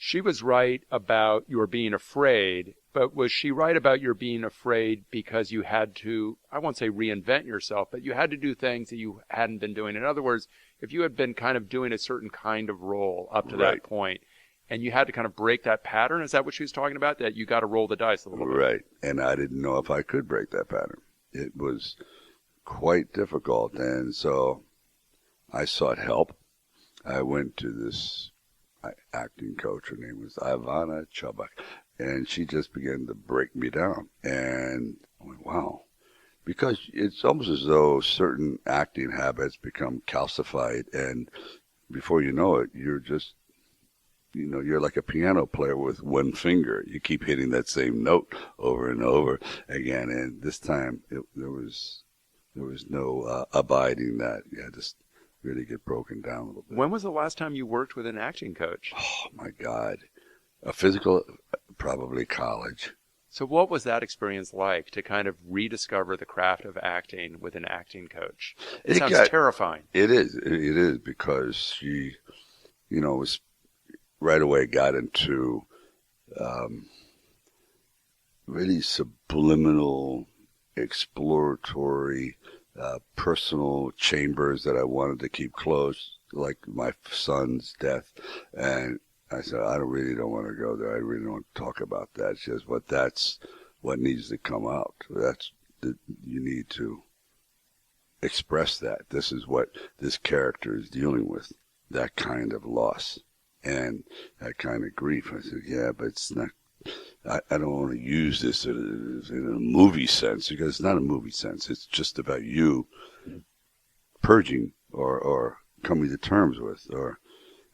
She was right about your being afraid, but was she right about your being afraid because you had to, I won't say reinvent yourself, but you had to do things that you hadn't been doing? In other words, if you had been kind of doing a certain kind of role up to that point, and you had to kind of break that pattern, is that what she was talking about? That you got to roll the dice a little bit? Right. And I didn't know if I could break that pattern. It was quite difficult. And so I sought help. I went to this acting coach. Her name was Ivana Chubbuck. And she just began to break me down. And I went, wow. Because it's almost as though certain acting habits become calcified. And before you know it, you're just, you're like a piano player with one finger. You keep hitting that same note over and over again. And this time, there was no abiding that. You had to really get broken down a little bit. When was the last time you worked with an acting coach? Oh, my God. A physical, probably college. So what was that experience like, to kind of rediscover the craft of acting with an acting coach? It sounds terrifying. It is, because she, was right away got into really subliminal, exploratory, personal chambers that I wanted to keep closed, like my son's death. And I said, I really don't want to go there. I really don't want to talk about that. She says, but that's what needs to come out. You need to express that. This is what this character is dealing with, that kind of loss and that kind of grief. I said, yeah, but it's not, I don't want to use this in a movie sense, because it's not a movie sense. It's just about you purging or coming to terms with,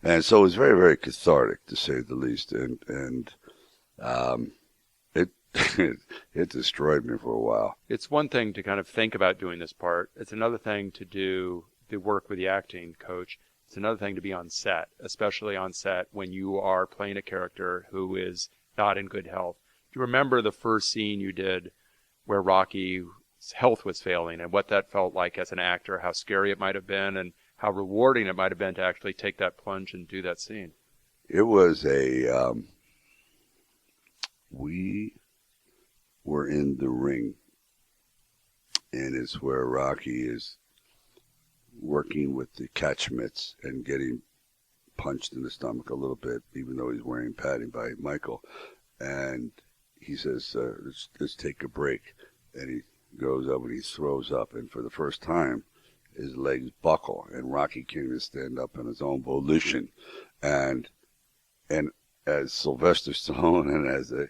and so it was very, very cathartic, to say the least. And it destroyed me for a while. It's one thing to kind of think about doing this part. It's another thing to do the work with the acting coach. It's another thing to be on set, especially on set when you are playing a character who is not in good health. Do you remember the first scene you did where Rocky's health was failing, and what that felt like as an actor, how scary it might have been, and how rewarding it might have been to actually take that plunge and do that scene? It was we were in the ring, and it's where Rocky is working with the catch mitts and getting punched in the stomach a little bit, even though he's wearing padding, by Michael. And he says, let's take a break. And he goes up and he throws up. And for the first time, his legs buckle, and Rocky came to stand up on his own volition. And as Sylvester Stallone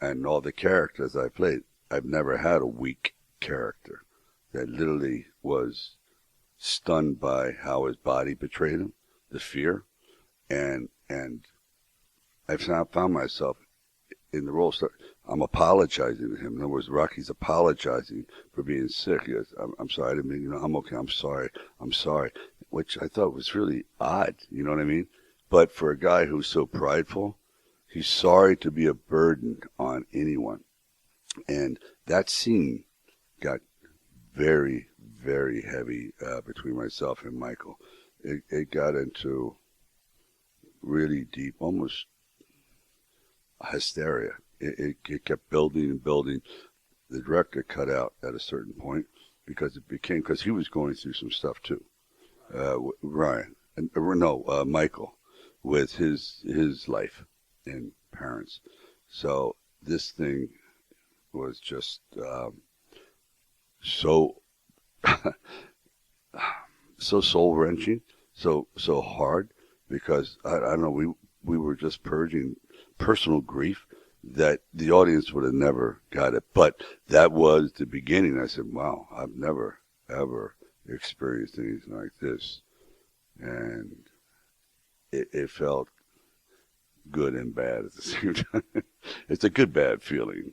and all the characters I played, I've never had a weak character that literally was stunned by how his body betrayed him, the fear, and I found myself in the role. I'm apologizing to him. In other words, Rocky's apologizing for being sick. He goes, I'm sorry, I didn't mean, I'm okay, I'm sorry, which I thought was really odd, you know what I mean? But for a guy who's so prideful, he's sorry to be a burden on anyone. And that scene got very, very heavy between myself and Michael. It got into really deep, almost hysteria. It kept building and building. The director cut out at a certain point because he was going through some stuff too. Michael, with his life and parents. So this thing was just so so soul wrenching, so hard, because I don't know, we were just purging personal grief that the audience would have never got it. But that was the beginning. I said, wow, I've never ever experienced anything like this, and it felt good and bad at the same time. It's a good bad feeling.